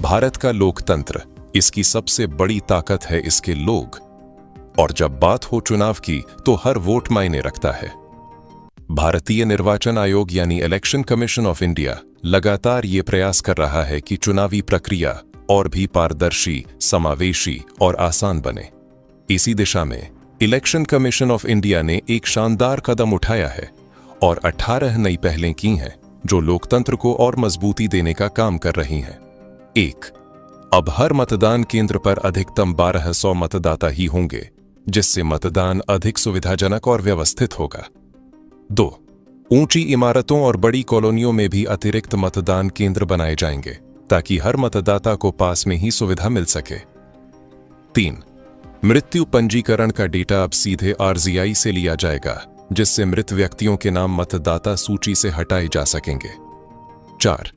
भारत का लोकतंत्र, इसकी सबसे बड़ी ताकत है इसके लोग। और जब बात हो चुनाव की तो हर वोट मायने रखता है। भारतीय निर्वाचन आयोग यानी इलेक्शन कमीशन ऑफ इंडिया लगातार ये प्रयास कर रहा है कि चुनावी प्रक्रिया और भी पारदर्शी, समावेशी और आसान बने। इसी दिशा में इलेक्शन कमीशन ऑफ इंडिया ने एक शानदार कदम उठाया है और 18 नई पहलें की हैं जो लोकतंत्र को और मजबूती देने का काम कर रही हैं। 1. अब हर मतदान केंद्र पर अधिकतम 1200 मतदाता ही होंगे, जिससे मतदान अधिक सुविधाजनक और व्यवस्थित होगा। 2. ऊंची इमारतों और बड़ी कॉलोनियों में भी अतिरिक्त मतदान केंद्र बनाए जाएंगे ताकि हर मतदाता को पास में ही सुविधा मिल सके। 3. मृत्यु पंजीकरण का डेटा अब सीधे RZI से लिया जाएगा, जिससे मृत व्यक्तियों के नाम मतदाता सूची से हटाए जा सकेंगे। 4.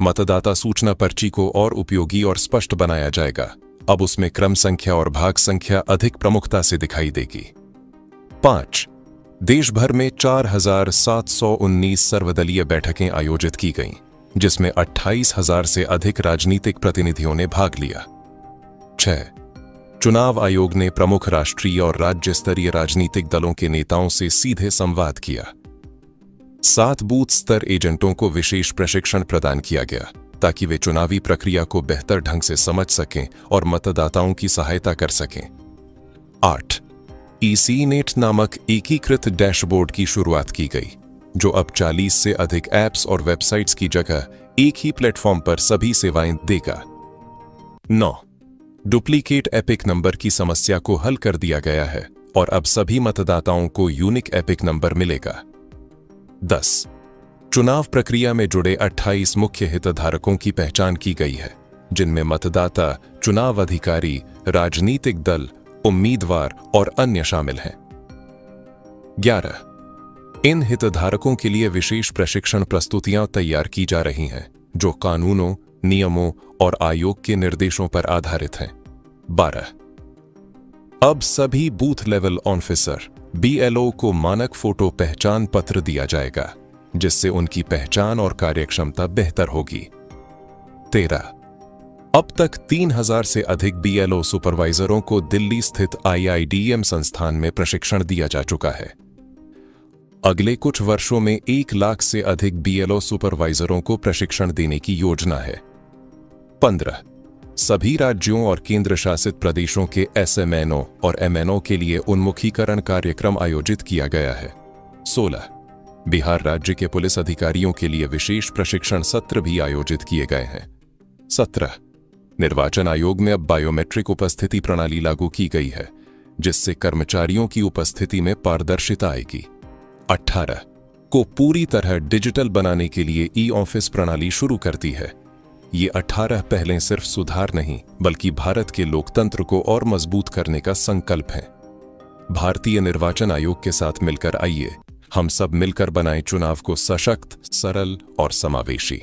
मतदाता सूचना पर्ची को और उपयोगी और स्पष्ट बनाया जाएगा। अब उसमें क्रम संख्या और भाग संख्या अधिक प्रमुखता से दिखाई देगी। 5. देश भर में 4719 सर्वदलीय बैठकें आयोजित की गईं, जिसमें 28,000 से अधिक राजनीतिक प्रतिनिधियों ने भाग लिया। 6. चुनाव आयोग ने प्रमुख राष्ट्रीय और राज्य स्तरीय राजनीतिक दलों के नेताओं से सीधे संवाद किया। 7 बूथ स्तर एजेंटों को विशेष प्रशिक्षण प्रदान किया गया ताकि वे चुनावी प्रक्रिया को बेहतर ढंग से समझ सकें और मतदाताओं की सहायता कर सकें। 8. ECNET नामक एकीकृत डैशबोर्ड की शुरुआत की गई, जो अब 40 से अधिक ऐप्स और वेबसाइट्स की जगह एक ही प्लेटफॉर्म पर सभी सेवाएं देगा। 9. डुप्लीकेट एपिक नंबर की समस्या को हल कर दिया गया है और अब सभी मतदाताओं को यूनिक एपिक नंबर मिलेगा। 10. चुनाव प्रक्रिया में जुड़े 28 मुख्य हितधारकों की पहचान की गई है, जिनमें मतदाता, चुनाव अधिकारी, राजनीतिक दल, उम्मीदवार और अन्य शामिल हैं। 11. इन हितधारकों के लिए विशेष प्रशिक्षण प्रस्तुतियां तैयार की जा रही हैं, जो कानूनों, नियमों और आयोग के निर्देशों पर आधारित हैं। 12. अब सभी बूथ लेवल ऑफिसर BLO को मानक फोटो पहचान पत्र दिया जाएगा, जिससे उनकी पहचान और कार्यक्षमता बेहतर होगी। 13. अब तक 3000 से अधिक BLO सुपरवाइजरों को दिल्ली स्थित IIDM संस्थान में प्रशिक्षण दिया जा चुका है। अगले कुछ वर्षों में 1 लाख से अधिक BLO सुपरवाइजरों को प्रशिक्षण देने की योजना है। 15. सभी राज्यों और केंद्र शासित प्रदेशों के SMNO और MNO के लिए उन्मुखीकरण कार्यक्रम आयोजित किया गया है। 16. बिहार राज्य के पुलिस अधिकारियों के लिए विशेष प्रशिक्षण सत्र भी आयोजित किए गए हैं। 17. निर्वाचन आयोग में अब बायोमेट्रिक उपस्थिति प्रणाली लागू की गई है, जिससे कर्मचारियों की उपस्थिति में पारदर्शिता आएगी। 18. को पूरी तरह डिजिटल बनाने के लिए E-ऑफिस प्रणाली शुरू करती है। ये 18 पहलें सिर्फ सुधार नहीं, बल्कि भारत के लोकतंत्र को और मजबूत करने का संकल्प है। भारतीय निर्वाचन आयोग के साथ मिलकर आइए हम सब मिलकर बनाएं चुनाव को सशक्त, सरल और समावेशी।